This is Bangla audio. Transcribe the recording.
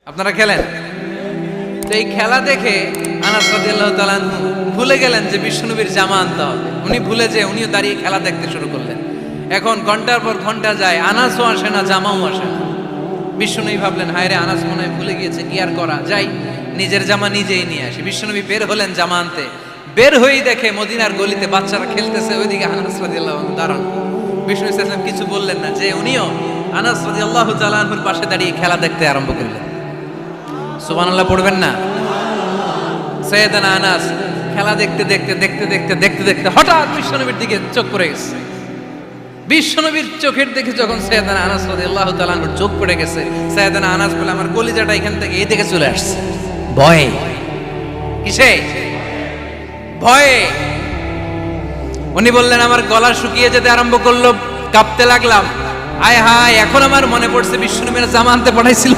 আপনারা খেলেন তো এই খেলা দেখে আনাস রাদিয়াল্লাহু তাআলা ভুলে গেলেন যে বিশ্বনবীর জামা আনতে হবে। উনি ভুলে যে উনিও দাঁড়িয়ে খেলা দেখতে শুরু করলেন। এখন ঘন্টার পর ঘন্টা যায়, আনাসও আসে না, জামাও আসে না। বিশ্বনবী ভাবলেন, হায় রে, আনাস মনে হয় ভুলে গিয়েছে, কি আর করা যাই, নিজের জামা নিজেই নিয়ে আসি। বিশ্বনবী বের হলেন জামা আনতে। বের হয়েই দেখে মদিনার গলিতে বাচ্চারা খেলতেছে, ওইদিকে আনাস রাদিয়াল্লাহু আনহু দাঁড়ান। বিষ্ণু ইসলাম কিছু বললেন না, যে উনিও আনাস রাদিয়াল্লাহু তাআলা আনহুর পাশে দাঁড়িয়ে খেলা দেখতে আরম্ভ করলেন। সুবহানাল্লাহ পড়বেন না? সাইয়েদানা আনাস খেলা দেখতে হঠাৎ বিশ্বনবীর দিকে চোখ পড়ে গেছে। বিশ্বনবীর চোখের দিকে যখন সাইয়েদানা আনাস রাদিয়াল্লাহু তাআলা আনহুর চোখ পড়ে গেছে, সাইয়েদানা আনাস বলে, আমার কলিজাটা এখান থেকে এই দিকে চলে আসছে ভয়ে। কিসে? ভয়ে। উনি বললেন, আমার গলা শুকিয়ে যেতে আরম্ভ করলো, কাঁপতে লাগলাম। আয় হায়, এখন আমার মনে পড়ছে বিশ্বনবীর জামা আনতে পাঠাইছিল।